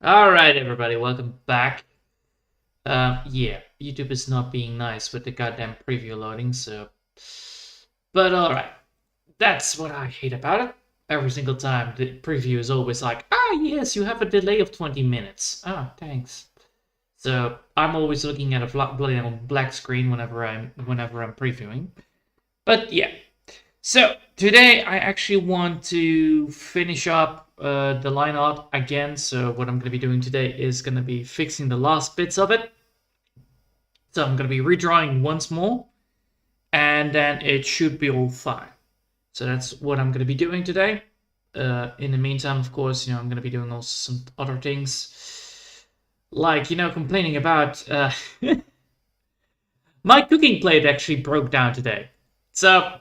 All right, everybody, welcome back. Yeah, YouTube is not being nice with the goddamn preview loading, but all right, that's what I hate about it. Every single time, the preview is always like, yes, you have a delay of 20 minutes. Thanks. So I'm always looking at a bloody black screen whenever I'm previewing. But yeah, so today I actually want to finish up the line art again. So what I'm going to be doing today is going to be fixing the last bits of it. So I'm going to be redrawing once more, and then it should be all fine. So that's what I'm going to be doing today. In the meantime, of course, I'm going to be doing also some other things, like complaining about my cooking plate actually broke down today. So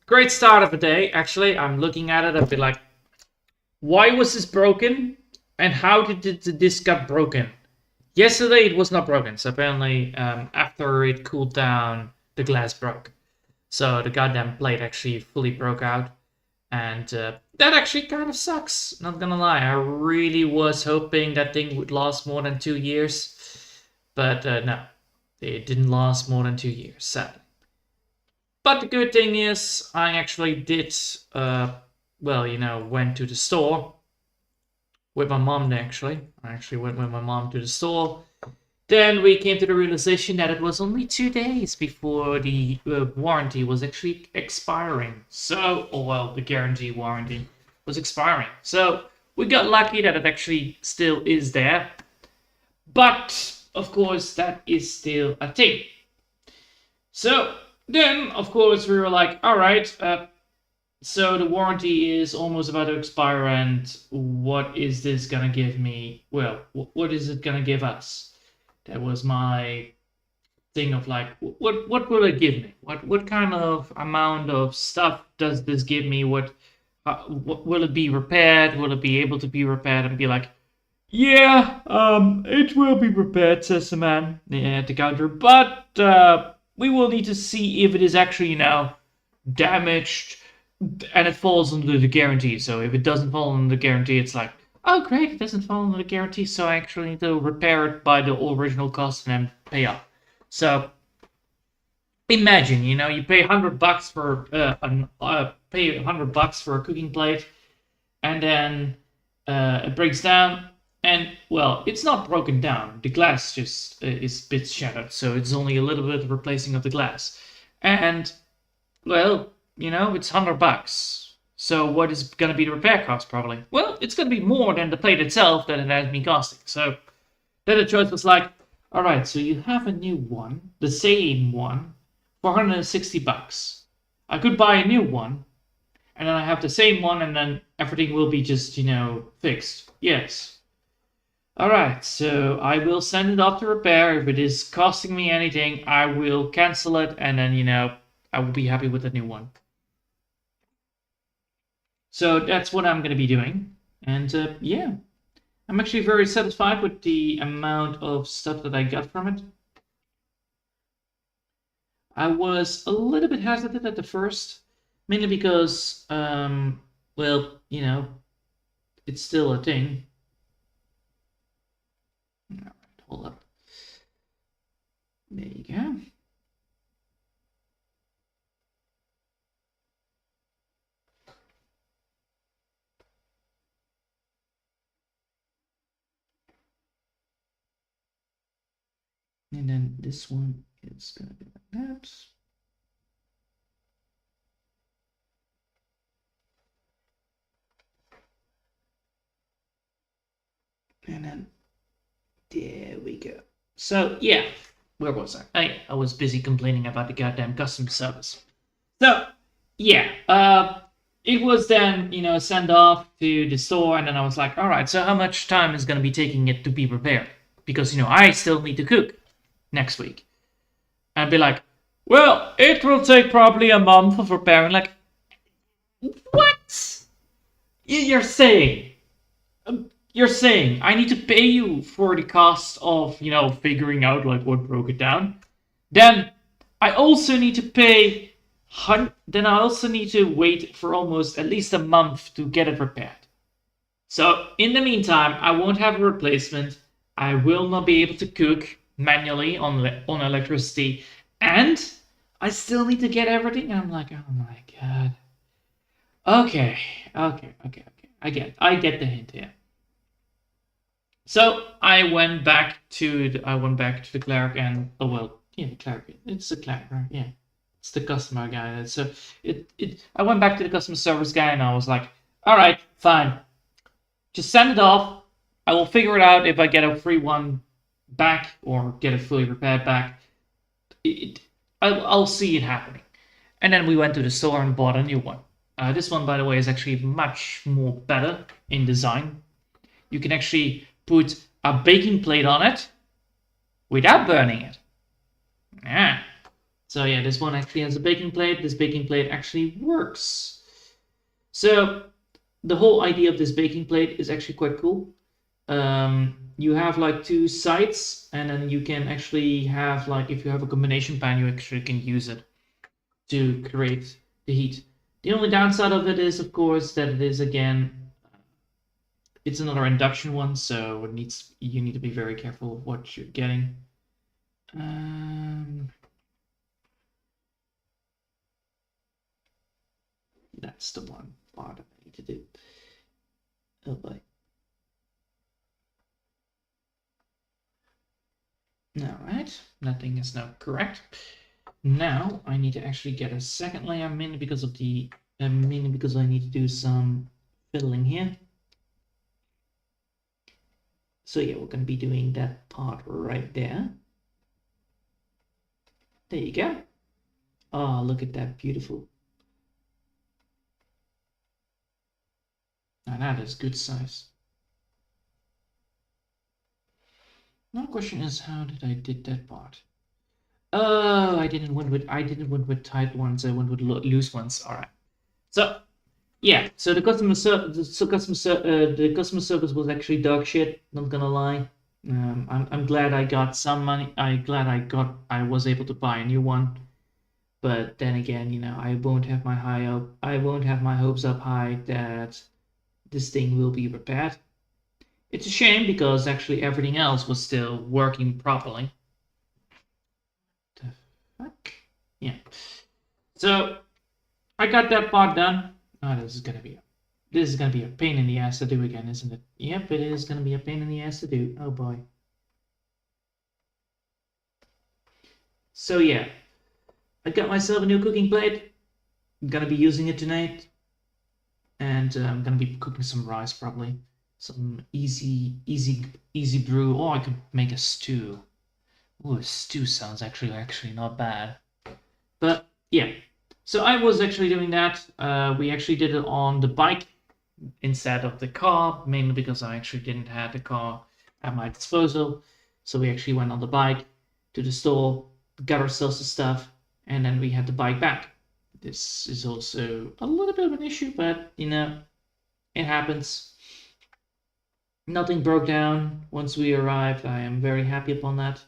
great start of the day. Actually, I'm looking at it. I'll be like, why was this broken? And how did this got broken? Yesterday it was not broken. So apparently, after it cooled down, the glass broke. So the goddamn plate actually fully broke out. And that actually kind of sucks. Not gonna lie. I really was hoping that thing would last more than 2 years. But no, it didn't last more than 2 years, sadly. But the good thing is, I actually did, went to the store with my mom, actually. I actually went with my mom to the store. Then we came to the realization that it was only 2 days before the warranty was actually expiring. The guarantee warranty was expiring. So we got lucky that it actually still is there. But, of course, that is still a thing. So then, of course, we were like, all right, so the warranty is almost about to expire, and what is this gonna give me? Well, what is it gonna give us? That was my thing of like, what will it give me? What kind of amount of stuff does this give me? What will it be repaired? Will it be able to be repaired? And be like, yeah, it will be repaired, says the man at the counter, but we will need to see if it is actually, damaged and it falls under the guarantee. So if it doesn't fall under the guarantee, it's like, oh great, it doesn't fall under the guarantee, so I actually need to repair it by the original cost and then pay up. So imagine, you pay $100 for $100 for a cooking plate, and then it breaks down. And, well, it's not broken down. The glass just is a bit shattered, so it's only a little bit of replacing of the glass. And, well, it's $100. So what is going to be the repair cost, probably? Well, it's going to be more than the plate itself that it has been costing. So then the choice was like, all right, so you have a new one, the same one, for $160. I could buy a new one, and then I have the same one, and then everything will be just, fixed. Yes. Alright, so I will send it off to repair. If it is costing me anything, I will cancel it, and then, I will be happy with the new one. So that's what I'm going to be doing. And yeah, I'm actually very satisfied with the amount of stuff that I got from it. I was a little bit hesitant at the first, mainly because, it's still a thing. Alright, hold up. There you go. And then this one is going to be like that. And then there we go. So yeah, where was I? I was busy complaining about the goddamn customer service. So yeah, it was then sent off to the store, and then I was like, all right, so how much time is going to be taking it to be prepared? Because I still need to cook next week. And I'd be like, well, it will take probably a month of preparing. Like, what? You're saying? You're saying I need to pay you for the cost of, figuring out like what broke it down. Then I also need to pay. Then I also need to wait for almost at least a month to get it repaired. So in the meantime, I won't have a replacement. I will not be able to cook manually on electricity, and I still need to get everything. I'm like, oh my god. Okay, okay. I get the hint here. So I went back to the clerk and oh well, yeah, the clerk. It's the clerk, right? Yeah, it's the customer guy. So I went back to the customer service guy and I was like, all right, fine, just send it off. I will figure it out if I get a free one back or get it fully repaired back. It, I'll see it happening. And then we went to the store and bought a new one. This one, by the way, is actually much more better in design. You can actually put a baking plate on it without burning it. Yeah. So yeah, this one actually has a baking plate. This baking plate actually works. So the whole idea of this baking plate is actually quite cool. You have like two sides, and then you can actually have like if you have a combination pan, you actually can use it to create the heat. The only downside of it is, of course, that it is again, it's another induction one, so you need to be very careful of what you're getting. That's the one part I need to do. Oh boy. Alright, nothing is now correct. Now I need to actually get a second layer, mainly because I need to do some fiddling here. So yeah, we're going to be doing that part right there. There you go. Oh, look at that, beautiful. Now that is good size. Now the question is, how did I did that part? Oh, I didn't went with tight ones. I went with loose ones. All right. So yeah, so the customer service was actually dog shit. Not gonna lie. I'm glad I got some money. I was able to buy a new one. But then again, you know, I won't have my hopes up high that this thing will be repaired. It's a shame because actually everything else was still working properly. The fuck? Yeah. So I got that part done. Oh, this is gonna be a pain in the ass to do again, isn't it? Yep, it is gonna be a pain in the ass to do. Oh boy. So yeah, I got myself a new cooking plate. I'm gonna be using it tonight, and I'm gonna be cooking some rice probably. Some easy brew. Or I could make a stew. Oh, a stew sounds actually not bad. But yeah, so I was actually doing that. We actually did it on the bike instead of the car, mainly because I actually didn't have the car at my disposal. So we actually went on the bike to the store, got ourselves the stuff, and then we had the bike back. This is also a little bit of an issue, but you know, it happens. Nothing broke down once we arrived. I am very happy upon that.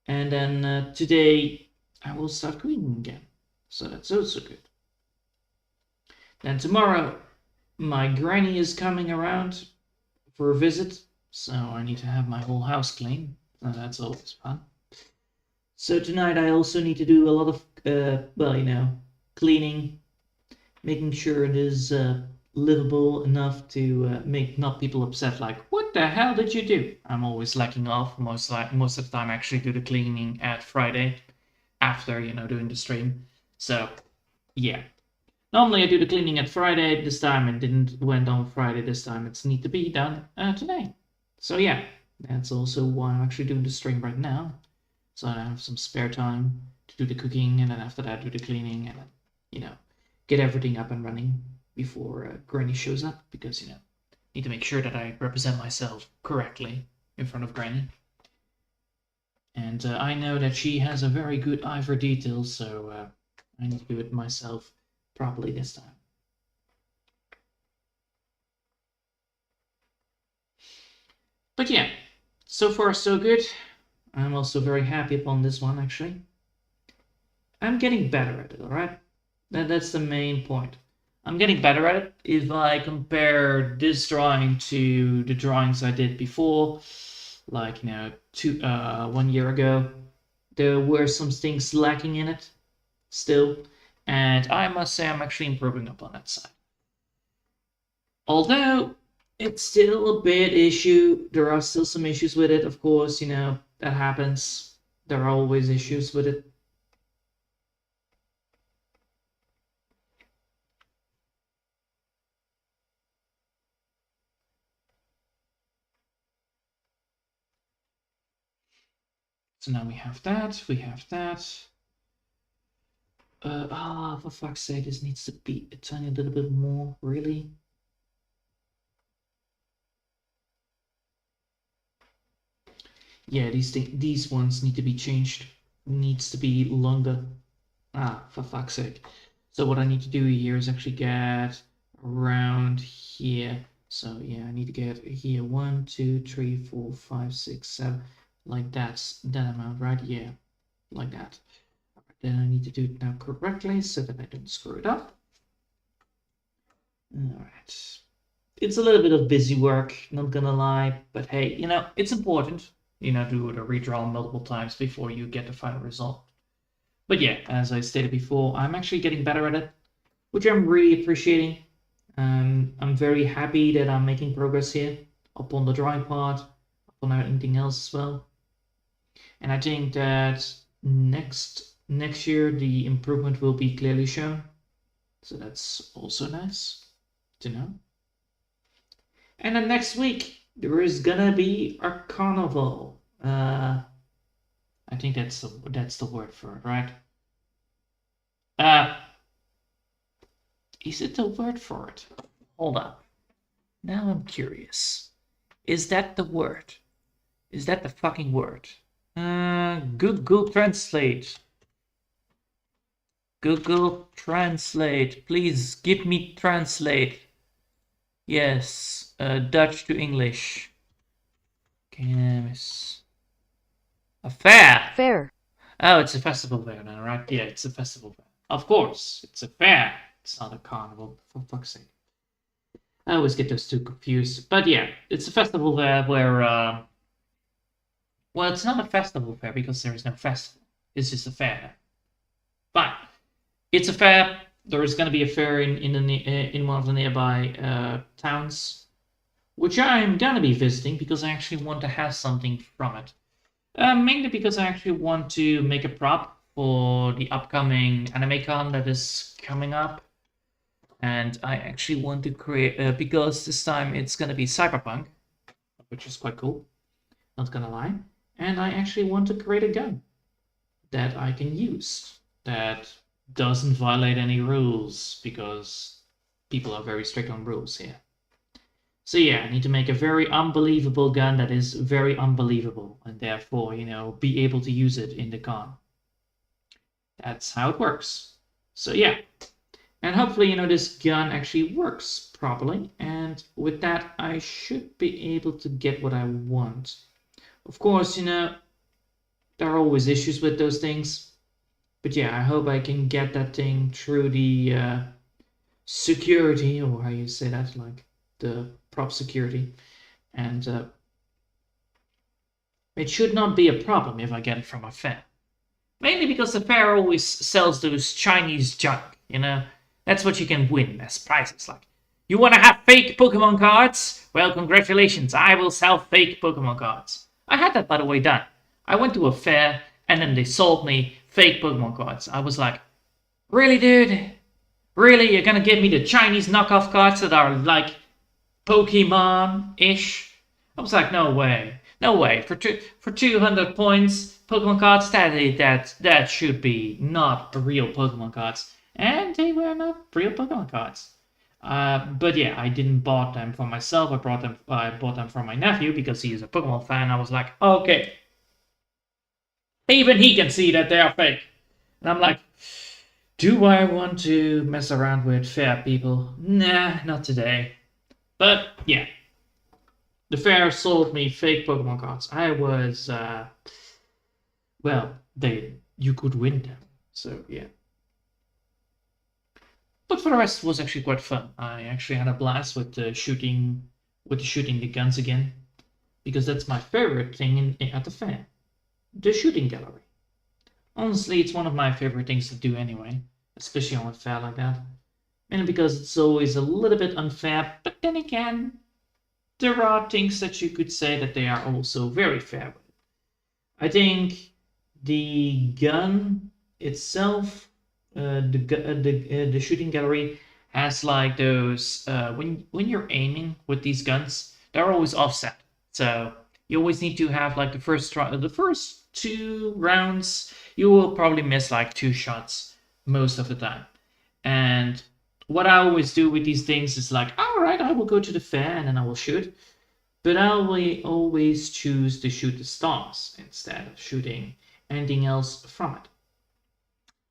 And then today I will start cooking again. So that's also good. Then tomorrow my granny is coming around for a visit. So I need to have my whole house clean. So that's always fun. So tonight I also need to do a lot of, well, you know, cleaning, making sure it is livable enough to make not people upset like, what the hell did you do? I'm always slacking off most of the time. I actually do the cleaning at Friday after, you know, doing the stream. So yeah, normally I do the cleaning at Friday. This time it didn't went on Friday. This time it's need to be done today. So yeah, that's also why I'm actually doing the stream right now. So I have some spare time to do the cooking, and then after that do the cleaning, and then, you know, get everything up and running before Granny shows up, because, you know, need to make sure that I represent myself correctly in front of Granny. And I know that she has a very good eye for detail, so I need to do it myself properly this time. But yeah, so far so good. I'm also very happy upon this one, actually. I'm getting better at it, alright? That's the main point. I'm getting better at it. If I compare this drawing to the drawings I did before, like 1 year ago, there were some things lacking in it still, and I must say I'm actually improving upon that side. Although it's still a bit issue, there are still some issues with it, of course, that happens. There are always issues with it. So now we have that, for fuck's sake, this needs to be a tiny little bit more, really? Yeah, these ones need to be changed. Needs to be longer. For fuck's sake. So what I need to do here is actually get around here. So yeah, I need to get here 1, 2, 3, 4, 5, 6, 7. Like that's that amount, right? Yeah, like that. Then I need to do it now correctly so that I don't screw it up. Alright. It's a little bit of busy work, not gonna lie, but hey, it's important, do the redraw multiple times before you get the final result. But yeah, as I stated before, I'm actually getting better at it, which I'm really appreciating. I'm very happy that I'm making progress here upon the drawing part, upon anything else as well. And I think that next year the improvement will be clearly shown. So that's also nice to know. And then next week there is gonna be a carnival. I think that's the word for it, right? Is it the word for it? Hold up. Now I'm curious. Is that the word? Is that the fucking word? Google Translate. Google Translate. Please give me translate. Yes, Dutch to English. Camus. A fair. Fair. Oh, it's a festival fair now, right? Yeah, it's a festival fair. Of course, it's a fair. It's not a carnival, for fuck's sake. I always get those two confused. But yeah, it's a festival fair where, well, it's not a festival fair because there is no festival. It's just a fair. Fine. It's a fair. There is going to be a fair in one of the nearby towns, which I'm going to be visiting because I actually want to have something from it. Mainly because I actually want to make a prop for the upcoming AnimeCon that is coming up. And I actually want to create, because this time it's going to be Cyberpunk, which is quite cool, not gonna lie. And I actually want to create a gun that I can use that doesn't violate any rules, because people are very strict on rules here. So yeah, I need to make a very unbelievable gun that is very unbelievable, and therefore, be able to use it in the con. That's how it works. So yeah. And hopefully, this gun actually works properly, and with that, I should be able to get what I want. Of course, there are always issues with those things, but yeah, I hope I can get that thing through the security, or how you say that, like the prop security, and it should not be a problem if I get it from a fair. Mainly because the fair always sells those Chinese junk, That's what you can win as prizes. Like, you want to have fake Pokemon cards? Well, congratulations, I will sell fake Pokemon cards. I had that, by the way, done. I went to a fair, and then they sold me fake Pokemon cards. I was like, really, dude? Really? You're gonna give me the Chinese knockoff cards that are like Pokemon-ish? I was like, no way. No way. For 200 points, Pokemon cards, that should be not real Pokemon cards. And they were not real Pokemon cards. But yeah, I didn't bought them for myself. I bought them for my nephew because he is a Pokemon fan. I was like, okay. Even he can see that they are fake. And I'm like, do I want to mess around with fair people? Nah, not today. But yeah, the fair sold me fake Pokemon cards. I was, well, you could win them. So yeah. But for the rest, it was actually quite fun. I actually had a blast with shooting the guns again, because that's my favorite thing at the fair, the shooting gallery. Honestly, it's one of my favorite things to do anyway, especially on a fair like that. Mainly because it's always a little bit unfair, but then again, there are things that you could say that they are also very fair with. I think the gun itself, the shooting gallery has like those when you're aiming with these guns, they're always offset. So you always need to have like the first 2 rounds, you will probably miss like 2 shots most of the time. And what I always do with these things is like, all right, I will go to the fair and then I will shoot. But I will always choose to shoot the stars instead of shooting anything else from it.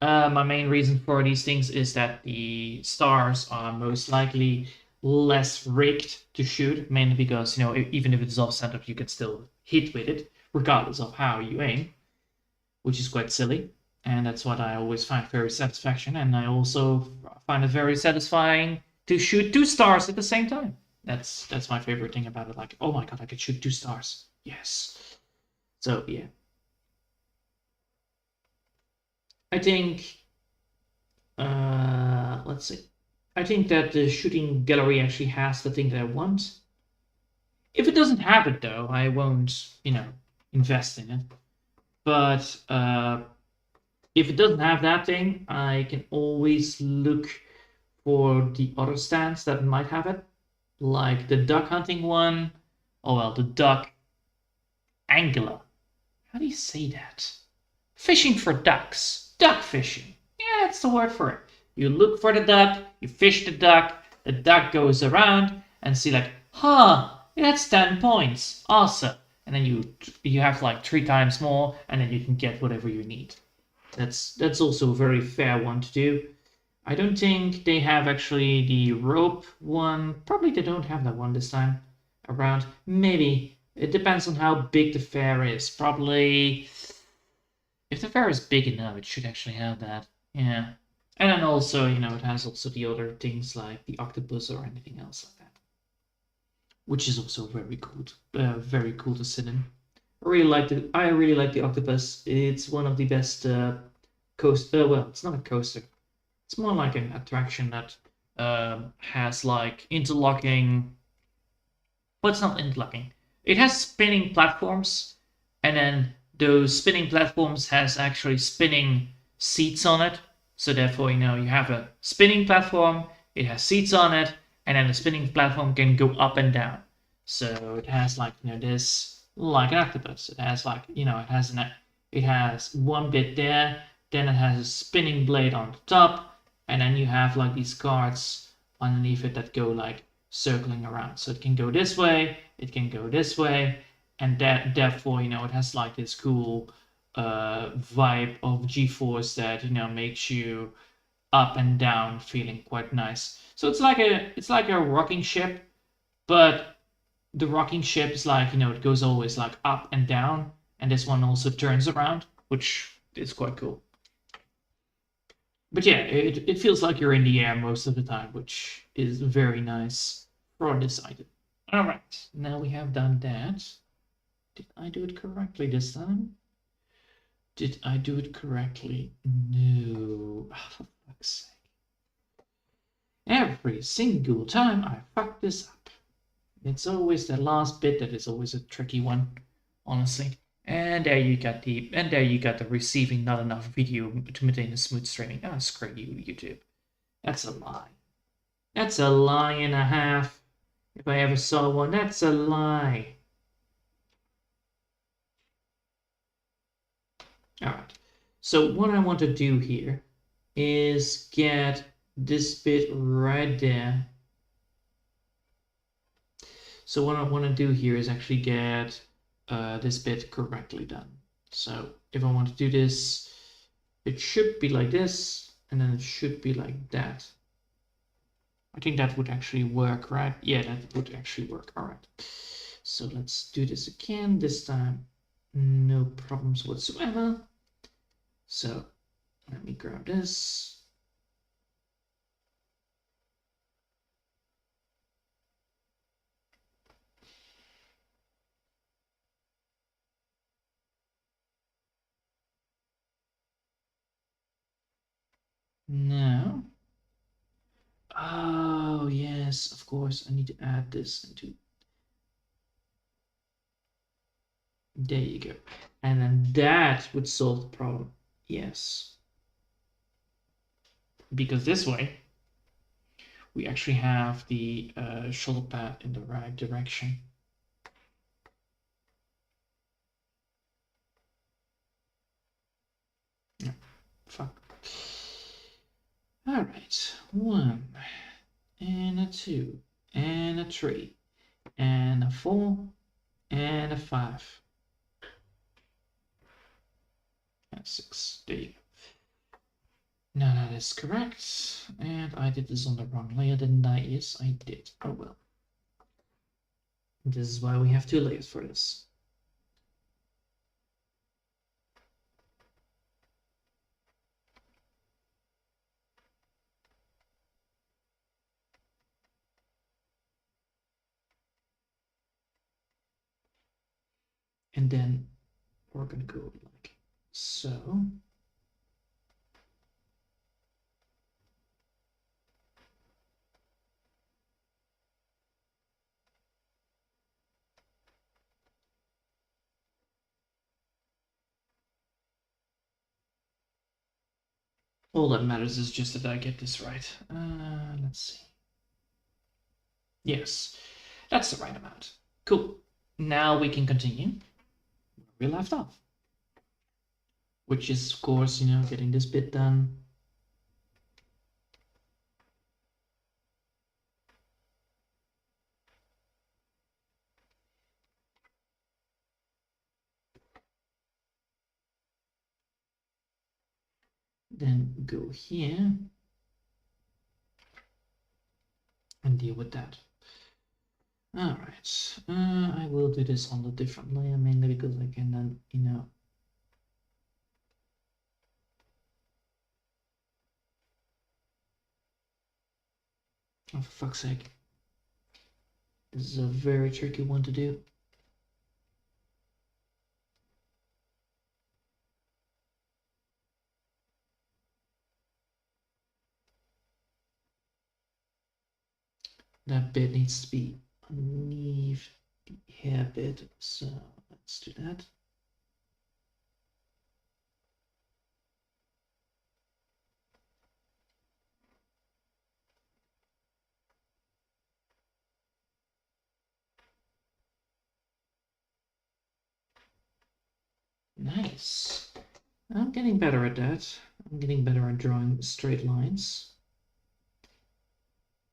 My main reason for these things is that the stars are most likely less rigged to shoot, mainly because, even if it's off center, you can still hit with it, regardless of how you aim, which is quite silly. And that's what I always find very satisfaction. And I also find it very satisfying to shoot 2 stars at the same time. That's my favorite thing about it. Like, oh my god, I could shoot 2 stars. Yes. So yeah. I think let's see. I think that the shooting gallery actually has the thing that I want. If it doesn't have it though, I won't, invest in it. But if it doesn't have that thing, I can always look for the other stands that might have it. Like the duck hunting one. Oh well, the duck angler. How do you say that? Fishing for ducks. Duck fishing. Yeah, that's the word for it. You look for the duck, you fish the duck goes around and see like, that's 10 points. Awesome. And then you have like 3 times more and then you can get whatever you need. That's also a very fair one to do. I don't think they have actually the rope one. Probably they don't have that one this time around. Maybe. It depends on how big the fair is. Probably, if the fair is big enough, it should actually have that. Yeah. And then also, it has also the other things like the octopus or anything else like that. Which is also very cool to sit in. I really like the octopus. It's one of the best well, it's not a coaster. It's more like an attraction that has like interlocking. Well, it's not interlocking. It has spinning platforms, and then those spinning platforms has actually spinning seats on it. So therefore, you have a spinning platform, it has seats on it, and then the spinning platform can go up and down. So it has like, this, like an octopus. It has like, it has one bit there, then it has a spinning blade on the top, and then you have like these cards underneath it that go like circling around. So it can go this way, it can go this way, and therefore, it has like this cool vibe of G-force that makes you up and down, feeling quite nice. So it's like a rocking ship, but the rocking ship is like, it goes always like up and down, and this one also turns around, which is quite cool. But yeah, it feels like you're in the air most of the time, which is very nice for this item. All right, now we have done that. Did I do it correctly this time? Did I do it correctly? No. Oh, for fuck's sake. Every single time I fuck this up. It's always the last bit that is always a tricky one, honestly. And there you got the receiving not enough video to maintain a smooth streaming. Ah, screw you, YouTube. That's a lie. That's a lie and a half. If I ever saw one, that's a lie. Alright. So what I want to do here is get this bit right there. So what I want to do here is actually get this bit correctly done. So if I want to do this, it should be like this, and then it should be like that. I think that would actually work, right? Yeah, that would actually work. All right. So let's do this again. This time, no problems whatsoever. So let me grab this. Now, oh yes, of course, I need to add this into. There you go. And then that would solve the problem. Yes. Because this way, we actually have the shoulder pad in the right direction. Yeah, fuck. All right, 1 and a 2 and a 3 and a 4 and a 5 and 6. There you go. Now that is correct. And I did this on the wrong layer, didn't I? Yes, I did. Oh well. This is why we have 2 layers for this. And then we're gonna go like so. All that matters is just that I get this right. Let's see. Yes, that's the right amount. Cool. Now we can continue where we left off. Which is, of course, getting this bit done. Then go here and deal with that. All right, I will do this on a different layer, mainly because I can then, oh, for fuck's sake. This is a very tricky one to do. That bit needs to be underneath the hair bit, so let's do that. Nice. I'm getting better at that. I'm getting better at drawing straight lines.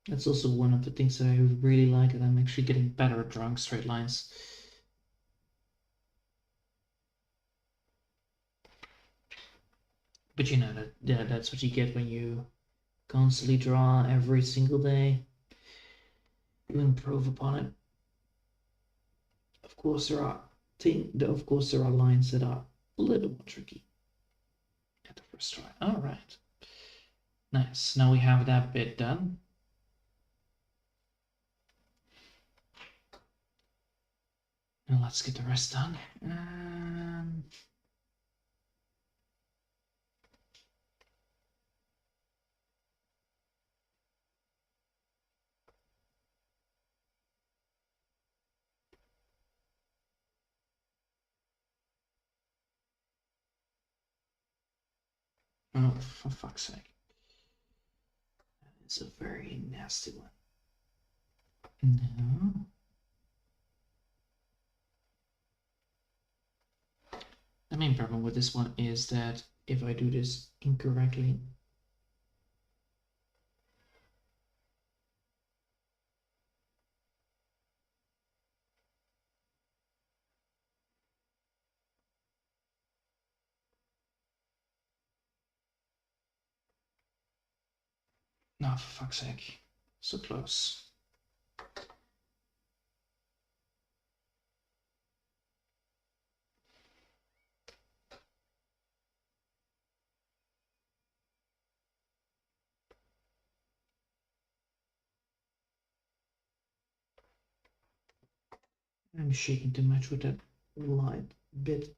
That's also one of the things that I really like, that I'm actually getting better at drawing straight lines. But that's what you get when you constantly draw every single day. You improve upon it. Of course, there are lines that are a little more tricky at the first try. All right, nice. Now we have that bit done. Now let's get the rest done. Oh, for fuck's sake. It's a very nasty one. No. The main problem with this one is that if I do this incorrectly, no, for fuck's sake, so close. I'm shaking too much with that light bit.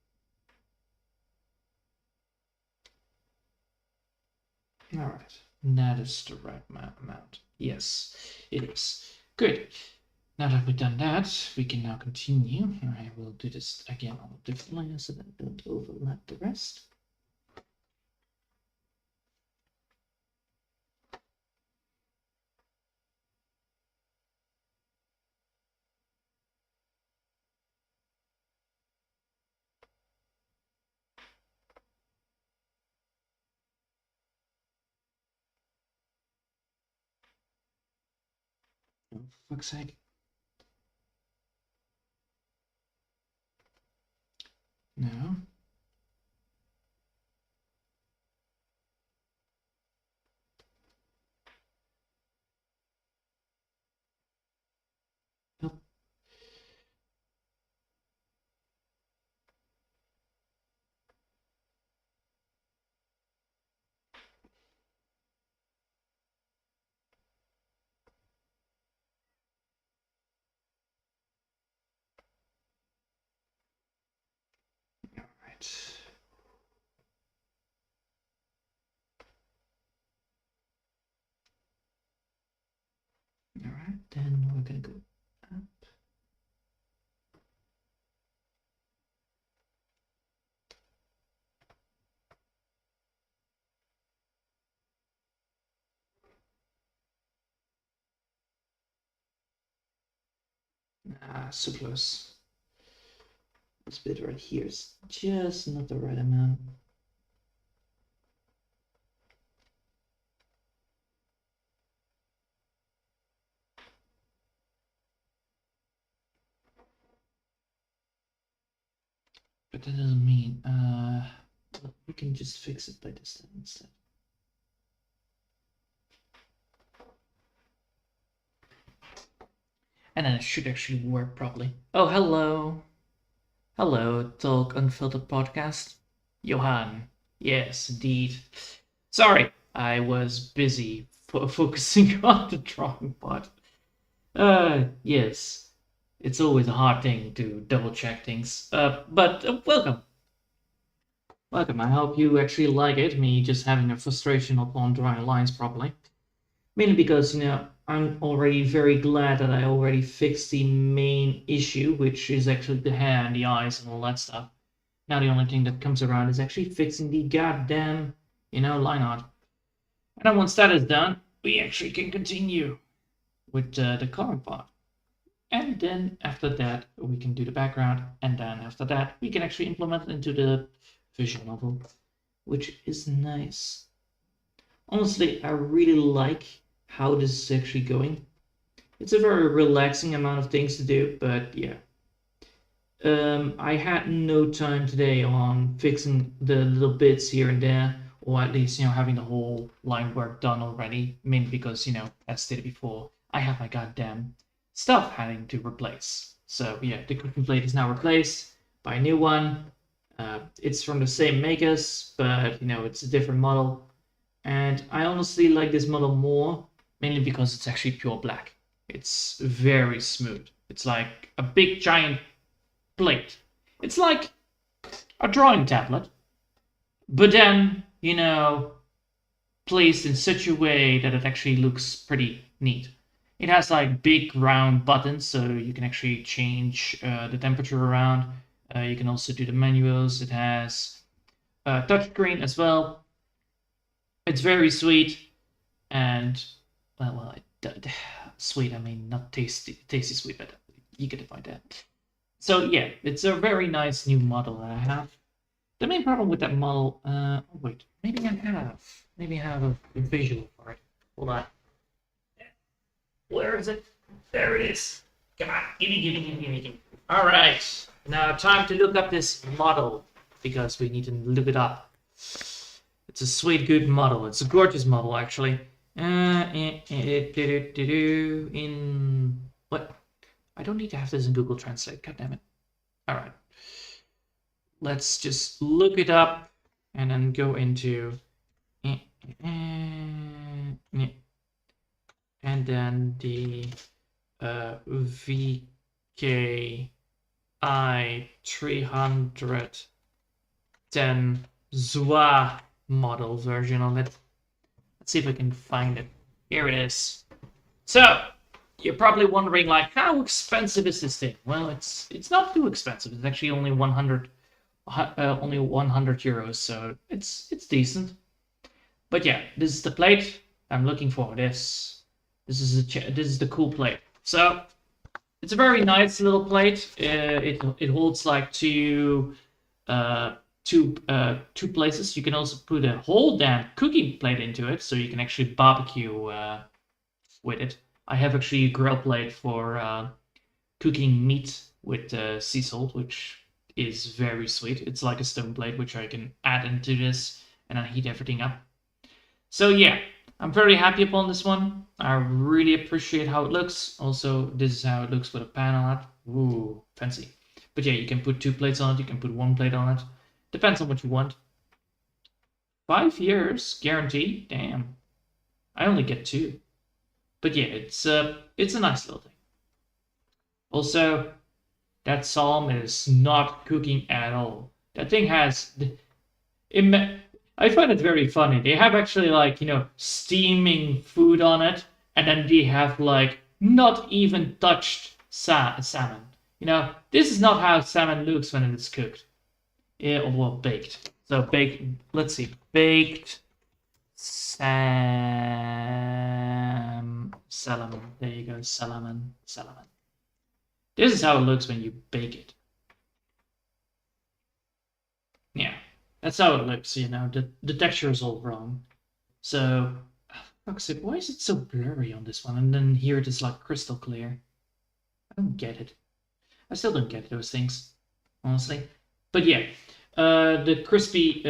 All right, that is the right amount. Yes, it is. Good. Now that we've done that, we can now continue. I will do this again on a different layer so that I don't overlap the rest. Oh, for fuck's sake. No. Nope. All right. All right, then we're gonna go up. Ah, so close. This bit right here is just not the right amount. But that doesn't mean, we can just fix it by this instead. And then it should actually work properly. Oh, hello. Hello, Talk Unfiltered Podcast. Johan. Yes, indeed. Sorry, I was busy focusing on the drawing part. Yes. It's always a hard thing to double check things. But welcome. Welcome. I hope you actually like it, me just having a frustration upon drawing lines properly. Mainly because, I'm already very glad that I already fixed the main issue, which is actually the hair and the eyes and all that stuff. Now the only thing that comes around is actually fixing the goddamn, line art. And then once that is done, we actually can continue with the coloring part. And then after that, we can do the background. And then after that, we can actually implement it into the visual novel, which is nice. Honestly, I really like how this is actually going. It's a very relaxing amount of things to do, but yeah. I had no time today on fixing the little bits here and there, or at least, having the whole line work done already. Mainly because, as stated before, I have my goddamn stuff having to replace. So yeah, the cooking plate is now replaced by a new one. It's from the same makers, but it's a different model. And I honestly like this model more, mainly because it's actually pure black. It's very smooth. It's like a big giant plate. It's like a drawing tablet, but then, placed in such a way that it actually looks pretty neat. It has like big round buttons, so you can actually change the temperature around. You can also do the menus. It has a touchscreen as well. It's very sweet, and sweet. I mean, not tasty sweet, but you get it by that. So yeah, it's a very nice new model that I have. The main problem with that model, oh wait, maybe I have a visual for it. Hold on. Where is it? There it is. Come on, gimme. All right, now time to look up this model because we need to look it up. It's a sweet, good model. It's a gorgeous model, actually. In what? I don't need to have this in Google Translate. God damn it! All right, let's just look it up and then go into and then the VKI 310 ZUA model version of it. Let's see if I can find it. Here it is. So, you're probably wondering, like, how expensive is this thing? Well, it's not too expensive. It's actually only 100 euros, so it's decent. But yeah, this is the plate. I'm looking for this. This is the cool plate. So it's a very nice little plate. It holds like two places. You can also put a whole damn cooking plate into it, so you can actually barbecue with it. I have actually a grill plate for cooking meat with sea salt, which is very sweet. It's like a stone plate, which I can add into this and I heat everything up. So yeah, I'm very happy upon this one. I really appreciate how it looks. Also, this is how it looks with a pan on it. Ooh, fancy. But yeah, you can put 2 plates on it. You can put 1 plate on it. Depends on what you want. 5 years guarantee. Damn. I only get 2. But yeah, it's a nice little thing. Also, that Psalm is not cooking at all. That thing has... I find it very funny. They have actually, like, steaming food on it, and then they have, like, not even touched salmon. This is not how salmon looks when it's cooked. Yeah, well, baked. So, baked, let's see, baked salmon. There you go, salmon. This is how it looks when you bake it. Yeah. That's how it looks, the texture is all wrong. So, fuck's sake, why is it so blurry on this one? And then here it is like crystal clear. I don't get it. I still don't get those things, honestly. But yeah, the crispy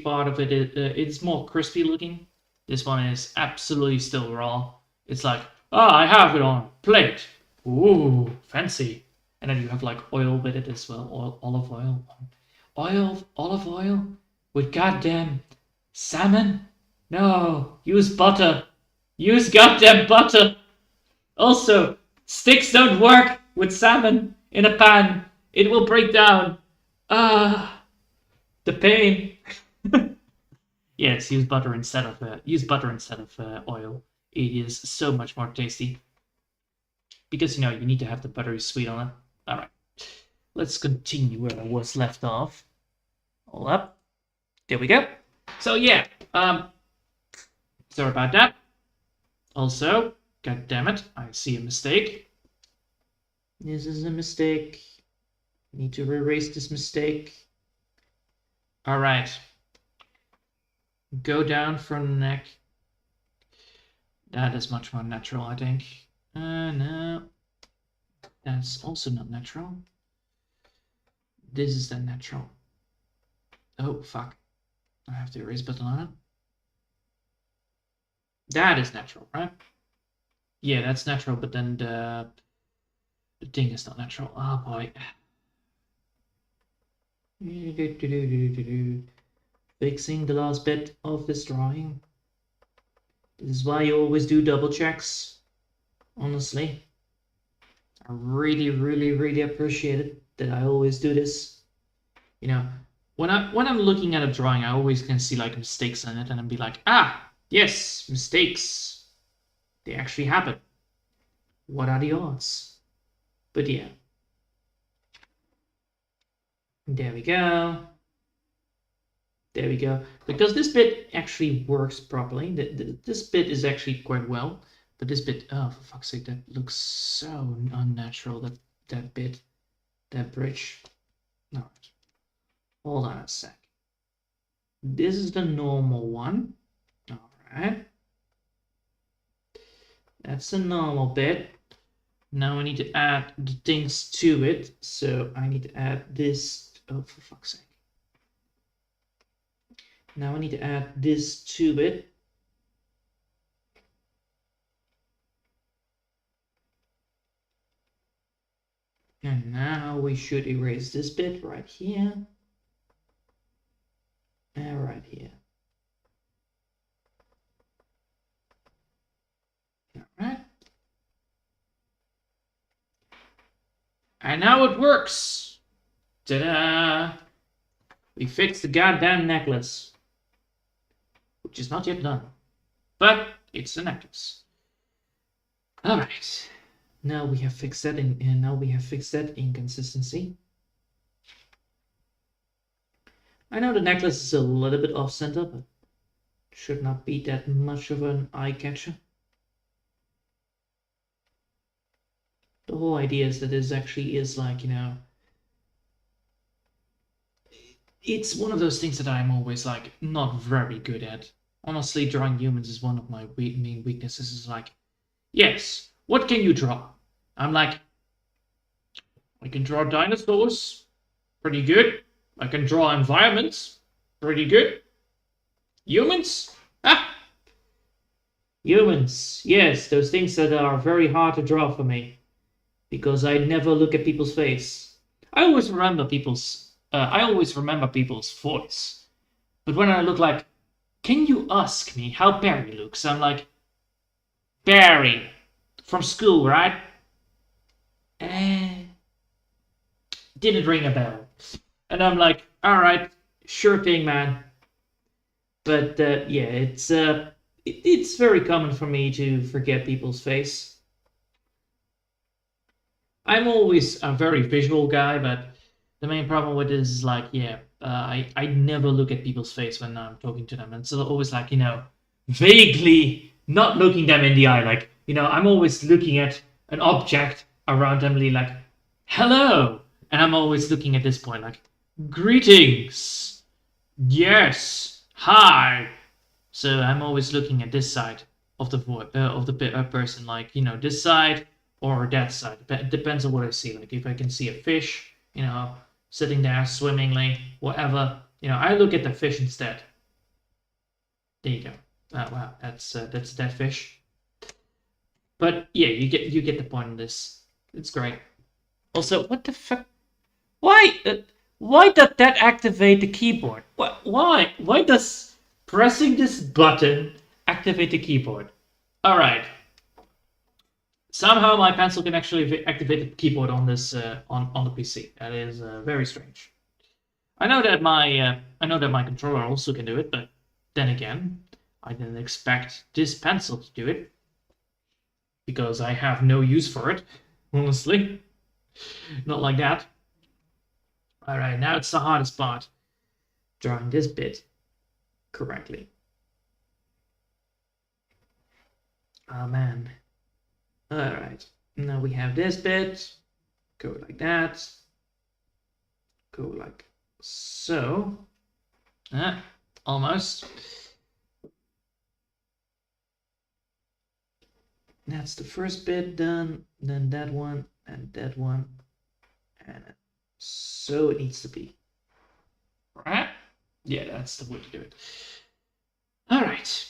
part of it, it's more crispy looking. This one is absolutely still raw. It's like, I have it on a plate. Ooh, fancy. And then you have like oil with it as well, olive oil. Olive oil with goddamn salmon? No, use butter. Use goddamn butter. Also, sticks don't work with salmon in a pan. It will break down. The pain. Yes, use butter instead of oil. It is so much more tasty. Because you need to have the buttery sweet on it. All right. Let's continue where I was left off. Hold up. There we go. So yeah, sorry about that. Also, god damn it, I see a mistake. This is a mistake. Need to erase this mistake. All right. Go down from the neck. That is much more natural, I think. No. That's also not natural. This is the natural. Oh, fuck. I have the erase button on it. That is natural, right? Yeah, that's natural, but then the thing is not natural. Oh, boy. Fixing the last bit of this drawing. This is why you always do double checks. Honestly. I really, really, really appreciate it that I always do this. When I'm looking at a drawing, I always can see like mistakes in it, and I'd be like, yes, mistakes. They actually happen. What are the odds? But yeah. There we go. There we go. Because this bit actually works properly. This bit is actually quite well. But this bit, oh, for fuck's sake, that looks so unnatural, that bit, that bridge. No. Hold on a sec. This is the normal one. All right. That's the normal bit. Now I need to add the things to it. So I need to add this. Oh, for fuck's sake. Now I need to add this to it. And now we should erase this bit right here. And right here. Alright. And now it works! Ta-da! We fixed the goddamn necklace. Which is not yet done. But it's a necklace. All right. Now we have fixed that and now we have fixed that inconsistency. I know the necklace is a little bit off center, but should not be that much of an eye catcher. The whole idea is that this actually is like, it's one of those things that I'm always like not very good at. Honestly, drawing humans is one of my main weaknesses. Is like, yes, what can you draw? I'm like, I can draw dinosaurs, pretty good. I can draw environments, pretty good. Humans? Ah! Humans, yes, those things that are very hard to draw for me. Because I never look at people's face. I always remember people's voice. But when I look like, can you ask me how Barry looks? I'm like, Barry, from school, right? Didn't ring a bell. And I'm like, all right, sure thing, man. But yeah, it's very common for me to forget people's face. I'm always a very visual guy, but the main problem with this is like, yeah, I never look at people's face when I'm talking to them. And it's always like, vaguely not looking them in the eye. Like, I'm always looking at an object around them, like, hello. And I'm always looking at this point, like, greetings. Yes. Hi. So I'm always looking at this side of the person, like, this side or that side. It depends on what I see. Like if I can see a fish, sitting there swimmingly, whatever, I look at the fish instead. There you go. Oh, wow, that's that fish. But yeah, you get the point of this. It's great. Also, what the fuck? Why does that activate the keyboard? Why? Why does pressing this button activate the keyboard? All right. Somehow my pencil can actually activate the keyboard on this on the PC. That is very strange. I know that my controller also can do it, but then again, I didn't expect this pencil to do it because I have no use for it, honestly. Not like that. All right, now it's the hardest part. Drawing this bit correctly. Oh man. All right, now we have this bit. Go like that. Go like so. Almost. That's the first bit done. Then that one and that one. And so it needs to be. Right? Yeah, that's the way to do it. All right.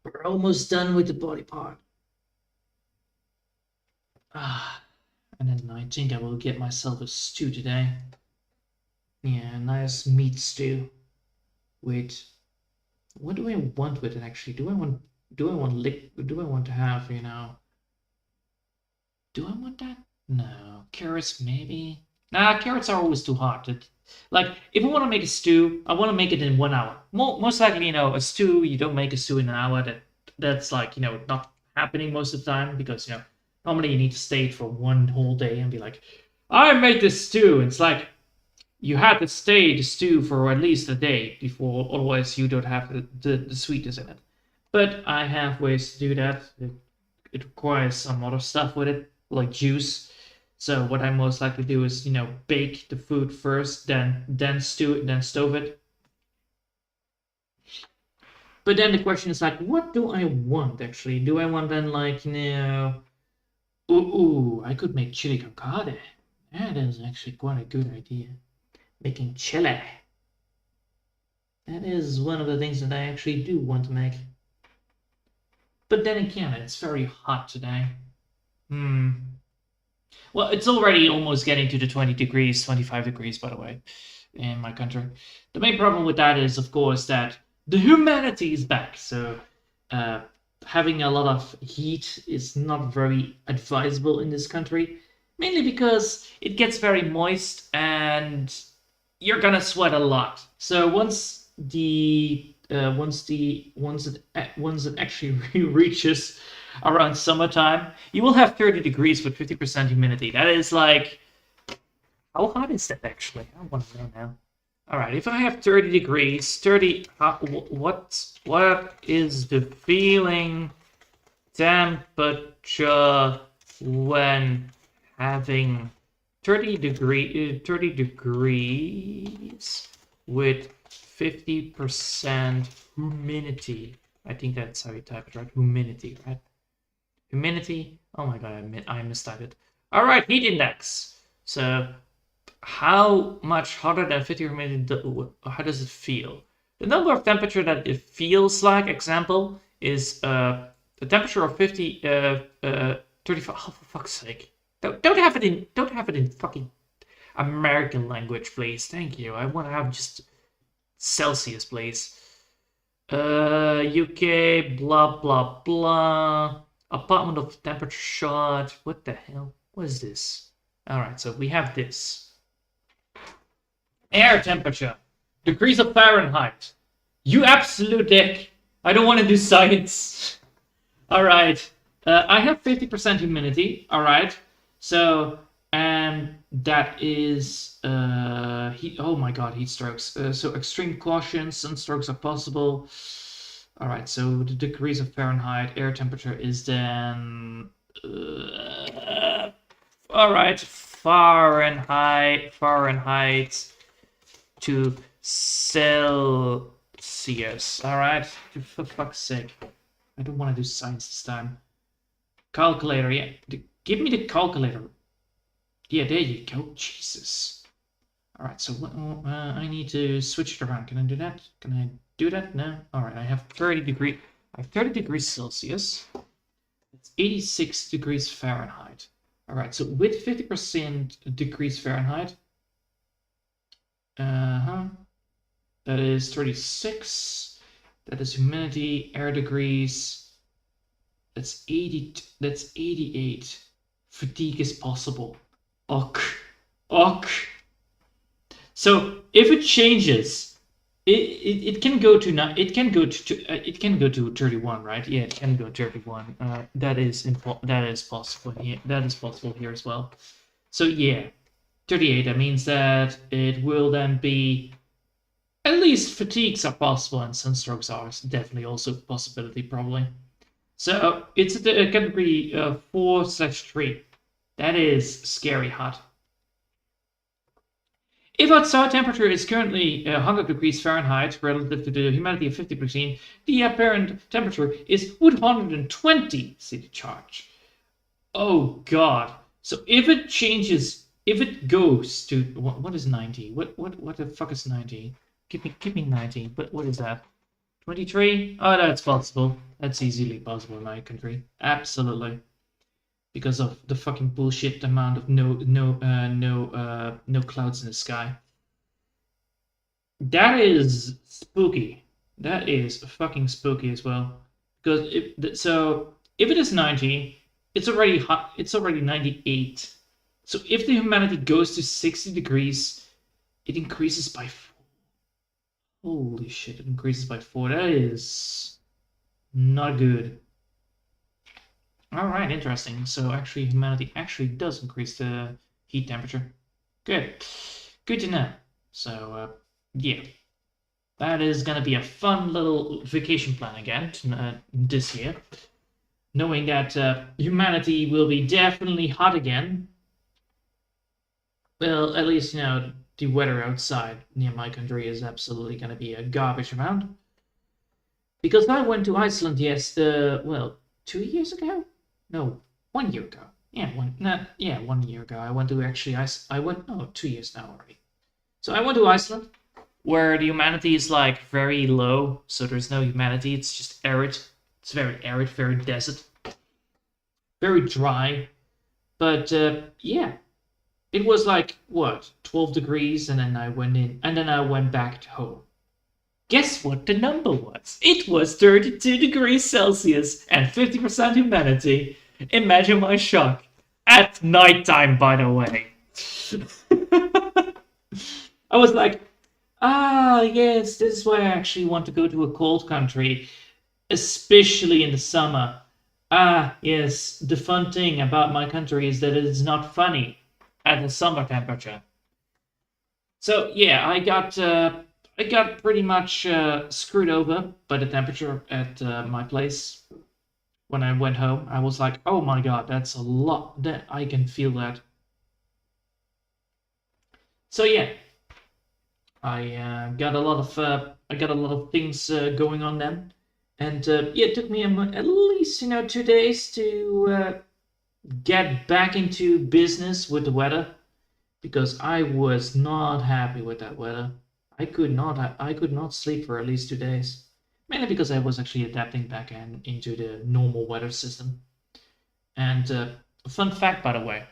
We're almost done with the body part. And then I think I will get myself a stew today. Yeah, a nice meat stew. With what do I want with it actually? Do I want to have, do I want that? No. Carrots maybe. Nah, carrots are always too hard. Like, if I want to make a stew, I want to make it in 1 hour. Most likely, a stew, you don't make a stew in an hour. That's like, not happening most of the time because, normally you need to stay for one whole day and be like, I made this stew. It's like, you had to stay the stew for at least a day before, otherwise you don't have the sweetness in it. But I have ways to do that. It requires some other stuff with it, like juice. So what I most likely do is, bake the food first, then stew it, then stove it. But then the question is like, what do I want actually? Do I want then like, ooh, I could make chili con carne. That is actually quite a good idea. Making chili. That is one of the things that I actually do want to make. But then again, it's very hot today. Well, it's already almost getting to the 20 degrees, 25 degrees, by the way, in my country. The main problem with that is, of course, that the humidity is back. So having a lot of heat is not very advisable in this country, mainly because it gets very moist and you're gonna sweat a lot. So once the once it actually reaches around summertime, you will have 30 degrees with 50% humidity. That is like, how hot is that actually? I want to know now. All right, if I have 30 degrees, what is the feeling temperature when having 30 degrees with 50% humidity? I think that's how you type it, right? Humidity, right? Humidity. Oh my god, I mistyped it. All right, heat index. So how much hotter than 50 humidity, how does it feel? The number of temperature that it feels like, example, is the temperature of 35. Oh, for fuck's sake. Don't have it in fucking American language, please. Thank you. I want to have just Celsius, please. UK, blah, blah, blah. Apartment of temperature shot. What the hell? What is this? Alright, so we have this. Air temperature. Degrees of Fahrenheit. You absolute dick. I don't want to do science. Alright. I have 50% humidity. Alright. So, and that is heat. Oh my god, heat strokes. So extreme caution, sunstroke are possible. All right, so the degrees of Fahrenheit, air temperature is then all right, Fahrenheit to Celsius. All right, for fuck's sake, I don't want to do science this time. Calculator, yeah, give me the calculator. Yeah, there you go. Jesus. All right, so I need to switch it around. Can I do that? Can I do that? No. All right, I have 30 degrees Celsius. It's 86 degrees Fahrenheit. All right, so with 50% degrees Fahrenheit, that is 36. That is humidity, air degrees. That's 80. That's 88. Fatigue is possible. Ok. So if it changes, it can go to 31, right? Yeah, it can go 31. That is possible here. That is possible here as well. So yeah, 38. That means that it will then be at least fatigues are possible and sunstrokes are definitely also a possibility probably. So it's a category 4/3. That is scary hot. If outside temperature is currently 100 degrees Fahrenheit relative to the humidity of 50%, the apparent temperature is 120 city charge. Oh god. So if it changes, if it goes to what is 90? What the fuck is 90? Give me 90. But what is that? 23? Oh, that's possible. That's easily possible in my country. Absolutely. Because of the fucking bullshit amount of no clouds in the sky. That is spooky. That is fucking spooky as well. Because if it is 90, it's already hot. It's already 98. So if the humidity goes to 60 degrees, it increases by 4. Holy shit! It increases by 4. That is not good. All right, interesting. So actually, humanity actually does increase the heat temperature. Good to know. So yeah, that is gonna be a fun little vacation plan again this year, knowing that humanity will be definitely hot again. Well, at least the weather outside near my country is absolutely gonna be a garbage amount. Because I went to Iceland 2 years ago. No, 1 year ago. Yeah, 1 year ago. I went to 2 years now already. So I went to Iceland, where the humanity is like very low, so there's no humanity. It's just arid. It's very arid, very desert, very dry. But yeah, it was like 12 degrees, and then I went in, and then I went back to home. Guess what the number was? It was 32 degrees Celsius and 50% humidity. Imagine my shock. At nighttime, by the way. I was like, Ah, yes, this is why I actually want to go to a cold country, especially in the summer. Ah, yes, the fun thing about my country is that it is not funny at the summer temperature. So yeah, I got pretty much screwed over by the temperature at my place when I went home. I was like, oh my god, that's a lot. That I can feel that. So yeah, I got a lot of things going on then, and yeah, it took me at least 2 days to get back into business with the weather because I was not happy with that weather. I could not sleep for at least 2 days, mainly because I was actually adapting back into the normal weather system. And a fun fact, by the way,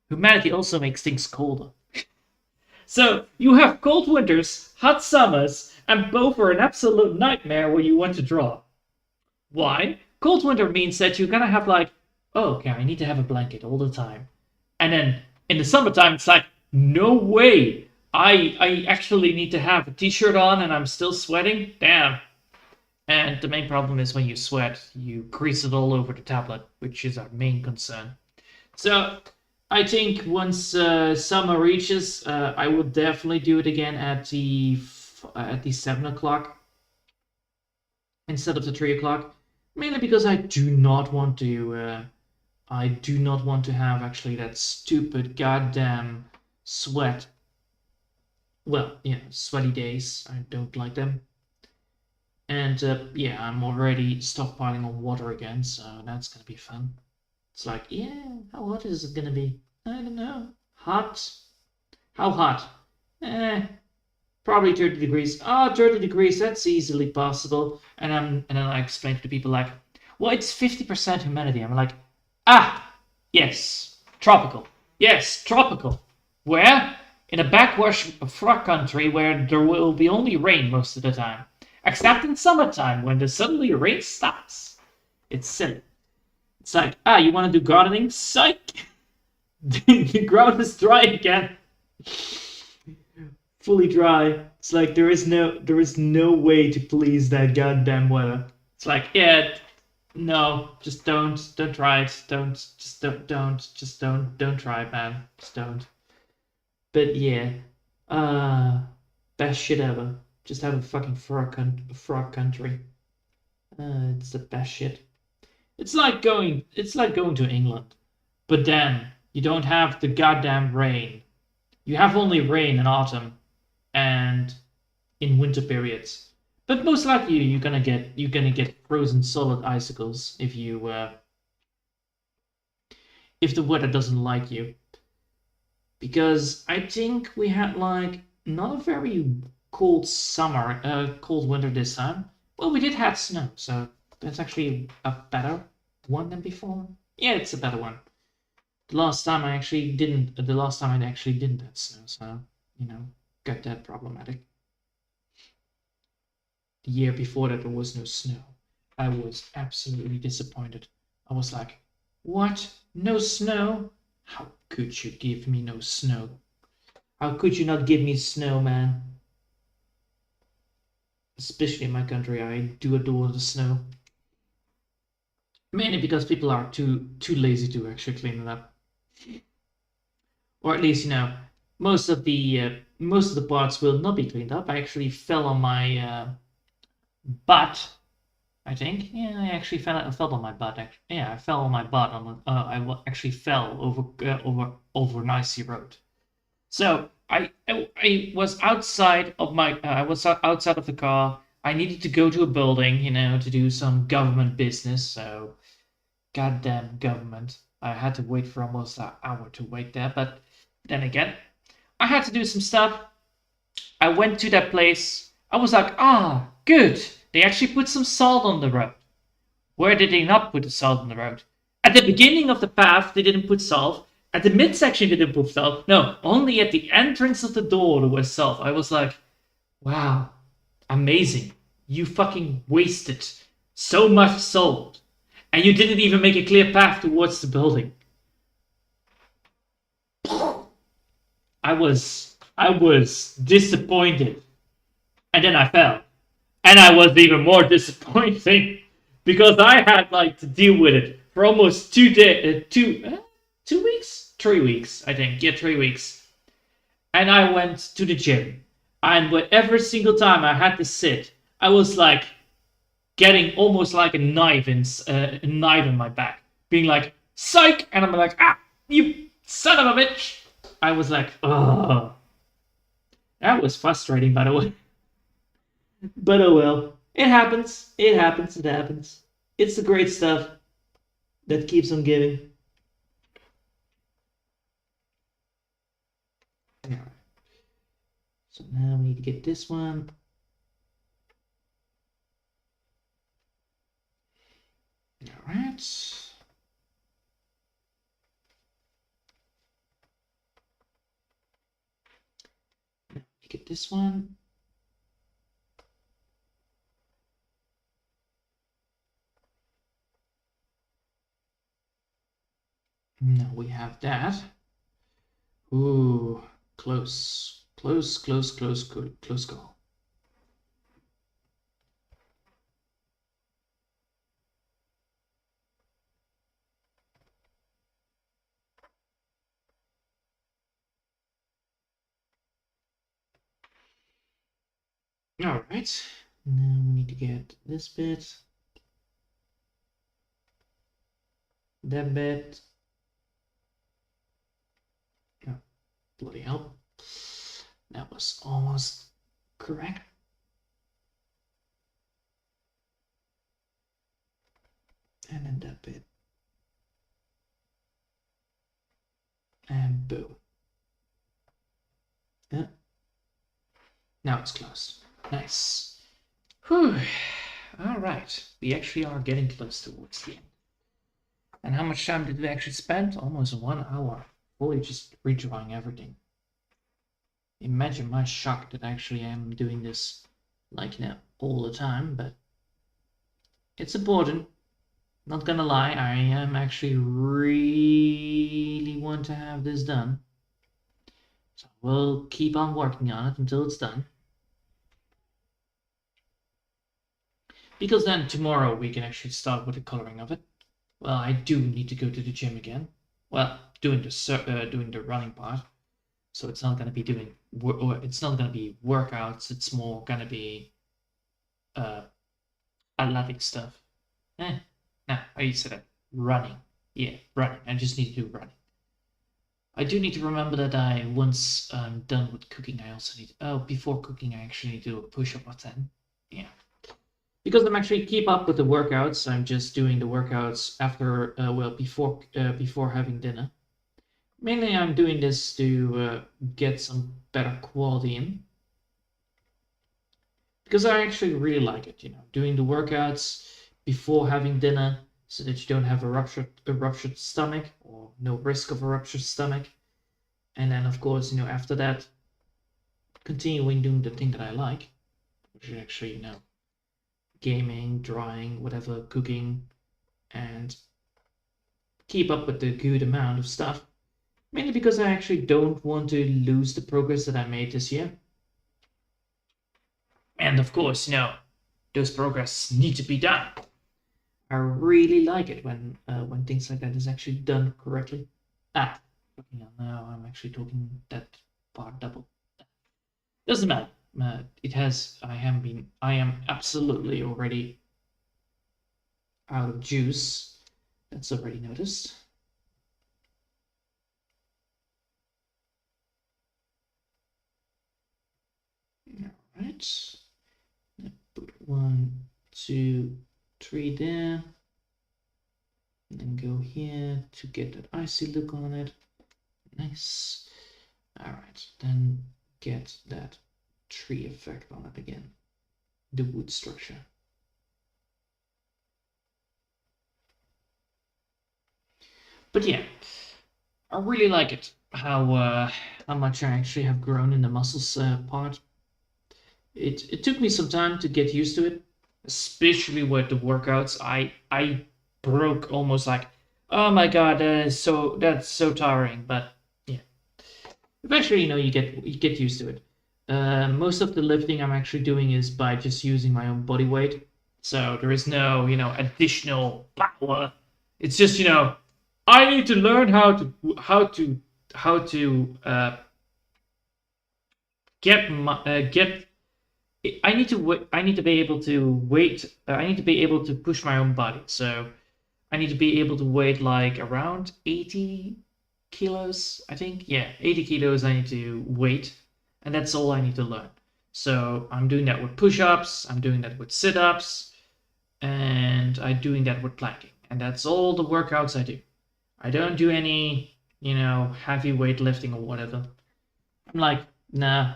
humanity also makes things colder. So you have cold winters, hot summers, and both are an absolute nightmare when you want to draw. Why? Cold winter means that you're gonna have like, oh, okay, I need to have a blanket all the time. And then in the summertime, it's like, no way. I actually need to have a t-shirt on and I'm still sweating. Damn. And the main problem is when you sweat, you grease it all over the tablet, which is our main concern. So I think once summer reaches, I will definitely do it again at the 7 o'clock instead of the 3 o'clock. Mainly because I do not want to have actually that stupid goddamn sweat. Well, yeah, sweaty days. I don't like them. And yeah, I'm already stockpiling on water again, so that's gonna be fun. It's like, yeah, how hot is it gonna be? I don't know. Hot? How hot? Eh, probably 30 degrees. Oh, 30 degrees, that's easily possible. And then I explain to people like, well, it's 50% humidity. I'm like, ah, yes, tropical. Yes, tropical. Where? In a backwash frog country where there will be only rain most of the time. Except in summertime when the suddenly rain stops. It's silly. It's like, ah, you want to do gardening? Psych! The ground is dry again. Fully dry. It's like there is no way to please that goddamn weather. It's like, yeah, no, just don't try it. Don't try it, man. Just don't. But yeah, best shit ever. Just have a fucking frog country. It's the best shit. It's like going to England, but then you don't have the goddamn rain. You have only rain in autumn and in winter periods. But most likely you're gonna get frozen solid icicles if the weather doesn't like you. Because I think we had like not a very cold winter this time. Well, we did have snow, so that's actually a better one than before. Yeah, it's a better one. The last time I actually didn't. The last time I actually didn't have snow, so got that problematic. The year before that there was no snow. I was absolutely disappointed. I was like, "What? No snow? How could you give me no snow? How could you not give me snow, man?" Especially in my country, I do adore the snow. Mainly because people are too lazy to actually clean it up, or at least most of the parts will not be cleaned up. I actually fell on my butt. I think, yeah, I actually fell on my butt. Yeah, I fell on my butt actually fell over an icy road. So I was outside of the car. I needed to go to a building, to do some government business. So goddamn government. I had to wait for almost an hour to wait there, but then again, I had to do some stuff. I went to that place. I was like, ah, good. They actually put some salt on the road. Where did they not put the salt on the road? At the beginning of the path, they didn't put salt. At the midsection, they didn't put salt. No, only at the entrance of the door there was salt. I was like, wow, amazing. You fucking wasted so much salt. And you didn't even make a clear path towards the building. I was disappointed. and then I fell. And I was even more disappointing because I had like to deal with it for almost 2 days, 2 weeks, 3 weeks, I think. Yeah, 3 weeks. And I went to the gym, and with every single time I had to sit, I was like getting almost like a knife in my back, being like psych, and I'm like, ah, you son of a bitch. I was like, oh, that was frustrating, by the way. But oh well. It happens. It happens. It happens. It's the great stuff that keeps on giving. Alright. So now we need to get this one. Alright. Get this one. Now we have that. Ooh, close. Close, close, close, close call. Alright. Now we need to get this bit. That bit. Oh, bloody hell. That was almost correct. And then that bit. And boom. Yeah. Now it's close. Nice. Whew. Alright. We actually are getting close towards the end. And how much time did we actually spend? Almost 1 hour. Fully just redrawing everything. Imagine my shock that actually I'm doing this like all the time, but it's important. Not gonna lie, I am actually really want to have this done. So we'll keep on working on it until it's done. Because then tomorrow we can actually start with the coloring of it. Well, I do need to go to the gym again. Well, doing the running part. So it's not gonna be it's not gonna be workouts. It's more gonna be athletic stuff. Now I used to that running. Yeah, running. I just need to do running. I do need to remember that once I'm done with cooking, I also need. Before cooking, I actually need to do a push-up or 10. Yeah. Because I'm actually keep up with the workouts. I'm just doing the workouts after, before having dinner. Mainly, I'm doing this to get some better quality in. Because I actually really like it, doing the workouts before having dinner, so that you don't have a ruptured stomach, or no risk of a ruptured stomach. And then, of course, after that, continuing doing the thing that I like, which is actually, gaming, drawing, whatever, cooking, and keep up with the good amount of stuff. Mainly because I actually don't want to lose the progress that I made this year. And of course, those progress need to be done. I really like it when things like that is actually done correctly. Now I'm actually talking that part double. Doesn't matter. I am absolutely already out of juice. That's already noticed. All right. Put 1, 2, 3 there. And then go here to get that icy look on it. Nice. All right. Then get that tree effect on it again. The wood structure. But yeah, I really like it. How much I actually have grown in the muscles part. It took me some time to get used to it, especially with the workouts. I broke almost like, oh my god, that's so tiring. But yeah, eventually you get used to it. Most of the lifting I'm actually doing is by just using my own body weight. So there is no, additional power. It's just, I need to learn how to get. I need to be able to weight. I need to be able to push my own body. So I need to be able to weight like around 80 kilos, I think. Yeah, 80 kilos I need to weight, and that's all I need to learn. So I'm doing that with push-ups, I'm doing that with sit-ups, and I'm doing that with planking. And that's all the workouts I do. I don't do any, heavy weightlifting or whatever. I'm like, nah,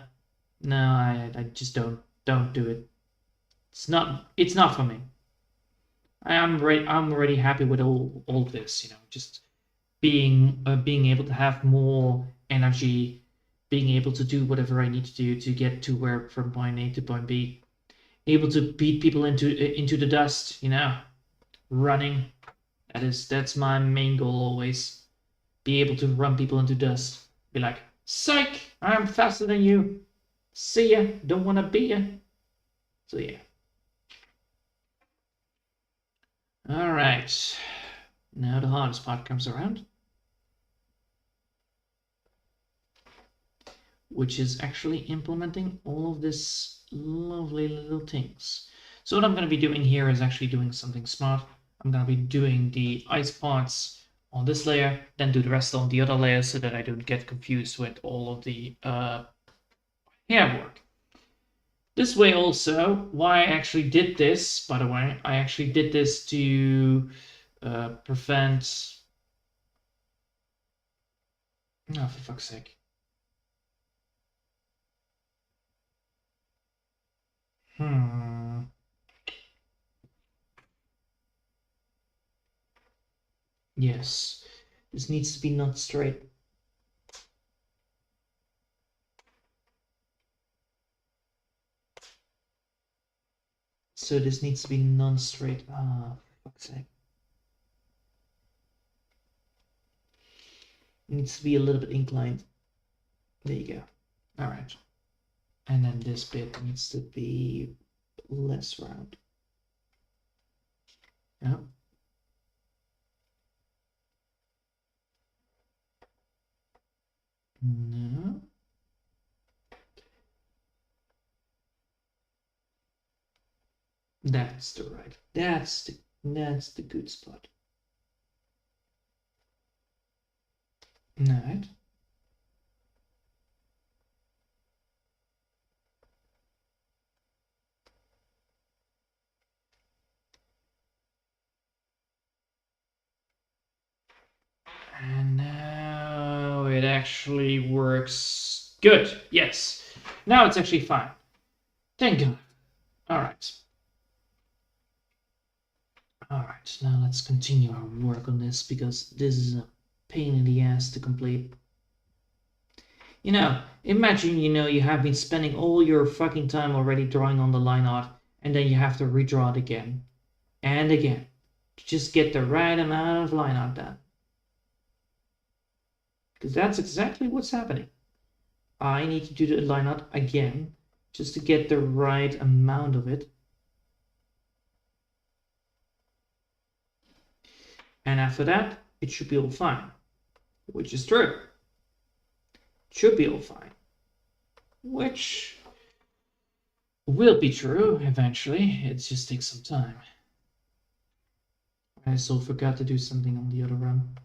no, I just don't do it. It's not for me. I'm already happy with all this, just being able to have more energy, being able to do whatever I need to do to get to where from point A to point B, able to beat people into the dust, running. That's my main goal always. Be able to run people into dust. Be like, psych, I'm faster than you. See ya, don't wanna be ya. So yeah. All right. Now the hardest part comes around, which is actually implementing all of this lovely little things. So what I'm going to be doing here is actually doing something smart. I'm going to be doing the ice parts on this layer, then do the rest on the other layer so that I don't get confused with all of the hair work. This way also, why I actually did this, by the way, I actually did this to prevent... Oh, for fuck's sake. Yes, this needs to be not straight. So this needs to be non-straight. Ah, for fuck's sake. It needs to be a little bit inclined. There you go. All right. And then this bit needs to be less round. Yeah. No. That's the right. That's the good spot. All right. And now it actually works good. Yes. Now it's actually fine. Thank God. All right. All right. Now let's continue our work on this because this is a pain in the ass to complete. Imagine, you have been spending all your fucking time already drawing on the line art, and then you have to redraw it again and again to just get the right amount of line art done. Because that's exactly what's happening. I need to do the line art again just to get the right amount of it. And after that, it should be all fine, which is true. It should be all fine, which will be true eventually. It just takes some time. I also forgot to do something on the other run.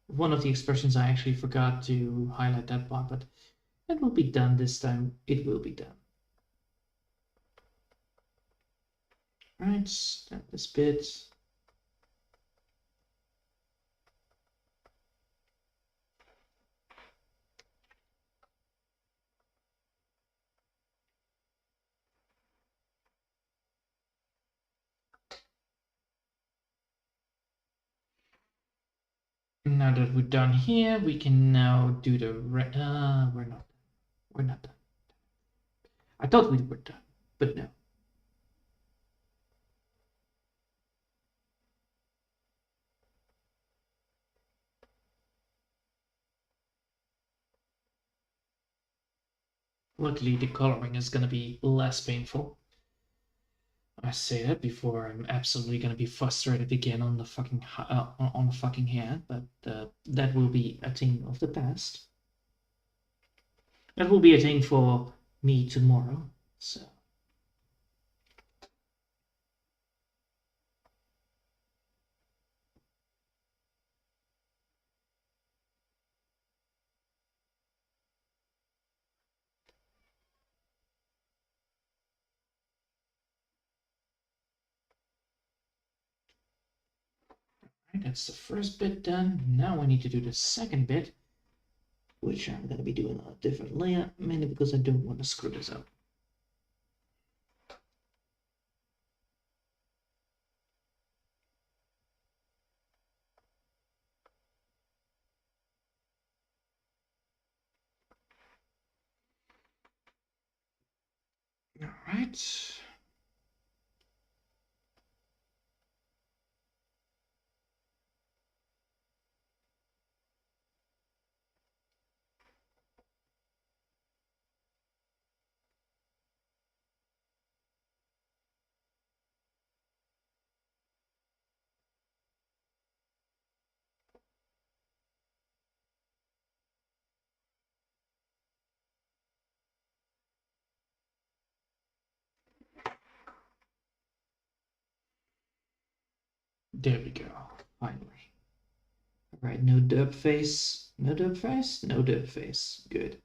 One of the expressions I actually forgot to highlight that part, but it will be done this time. It will be done. All right, start this bit. Now that we're done here, we can now do the we're not. We're not done. I thought we were done, but no. Luckily, the coloring is gonna be less painful. I say that before I'm absolutely gonna be frustrated again on the fucking hand, but that will be a thing of the past. That will be a thing for me tomorrow. So. Right, that's the first bit done. Now I need to do the second bit, which I'm going to be doing on a different layer, mainly because I don't want to screw this up. All right. There we go. Finally. All right, no derp face. No derp face? No derp face. Good.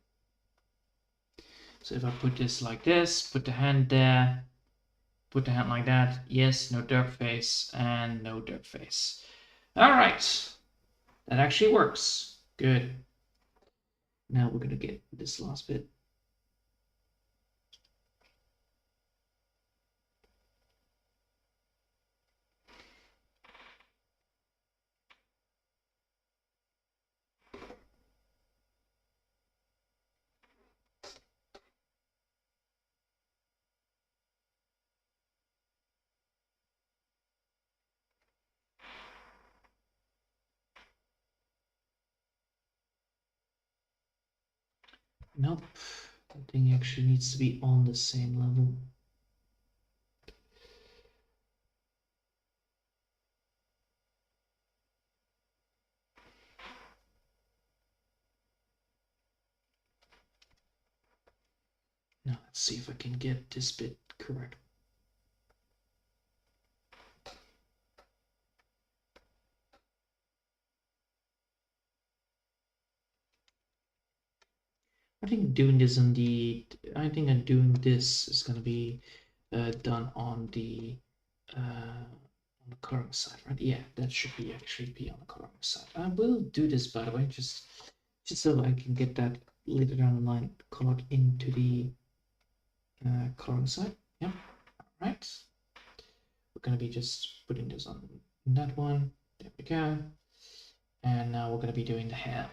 So if I put this like this, put the hand there, put the hand like that, yes, no derp face, and no derp face. All right. That actually works. Good. Now we're going to get this last bit. Nope. That thing actually needs to be on the same level. Now let's see if I can get this bit correct. I think doing this on the, I think I'm doing this is gonna be done on the coloring side, right? Yeah, that should be actually be on the coloring side. I will do this, by the way, just so I can get that later down the line colored into the coloring side. Yep. All right. We're gonna be just putting this on that one. There we go. And now we're gonna be doing the hair.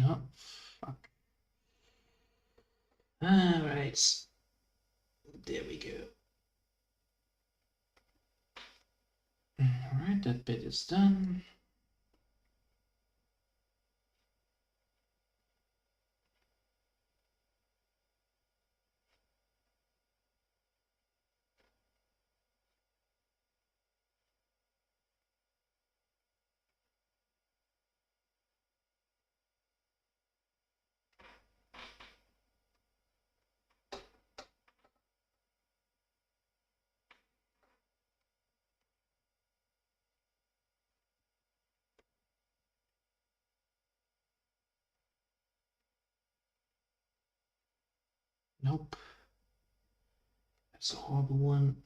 Oh, fuck. All right. There we go. All right, that bit is done. Nope. That's a horrible one.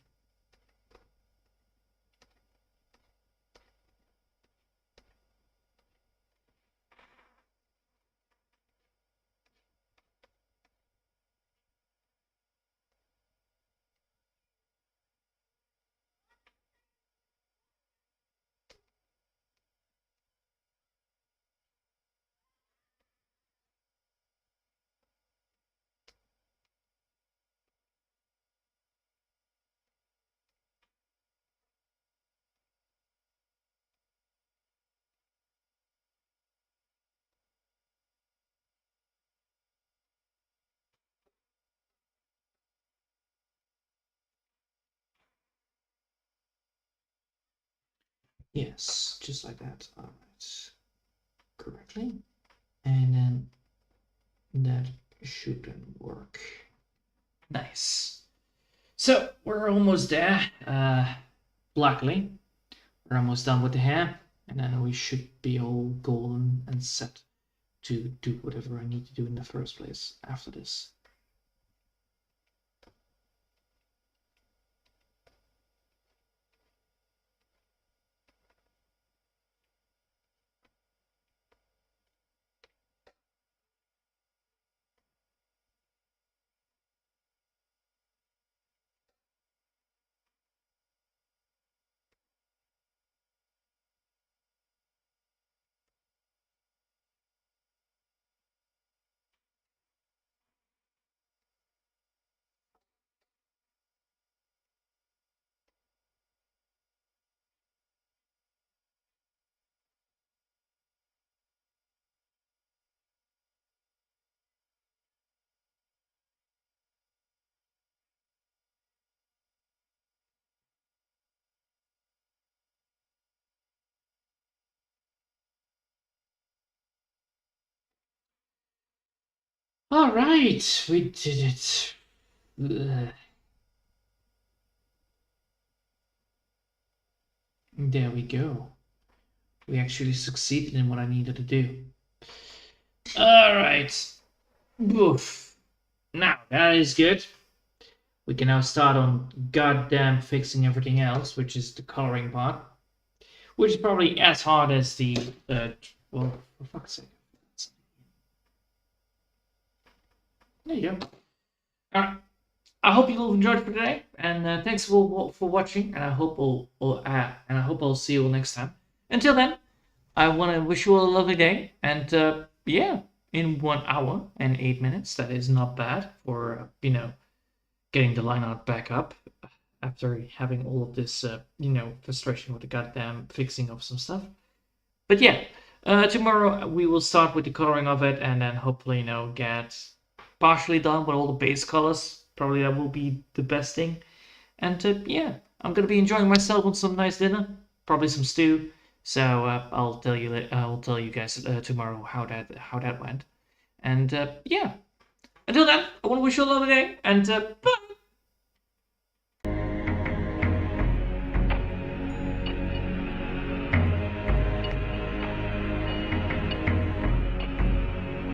Yes, just like that. All right. Correctly. And then that should then work. Nice. So we're almost there. Luckily, we're almost done with the hair, and then we should be all golden and set to do whatever I need to do in the first place after this. All right, we did it. There we go. We actually succeeded in what I needed to do. All right. Oof. Now that is good. We can now start on goddamn fixing everything else, which is the coloring part, which is probably as hard as the well, for fuck's sake. There you go. All right. I hope you all enjoyed for today, and thanks for watching. And I hope I'll see you all next time. Until then, I want to wish you all a lovely day. And yeah, in 1 hour and 8 minutes, that is not bad for getting the line art back up after having all of this frustration with the goddamn fixing of some stuff. But yeah, tomorrow we will start with the coloring of it, and then hopefully get partially done with all the base colors. Probably that will be the best thing. And yeah, I'm gonna be enjoying myself with some nice dinner, probably some stew. So I'll tell you guys tomorrow how that went. And yeah, until then, I want to wish you a lovely day, and bye.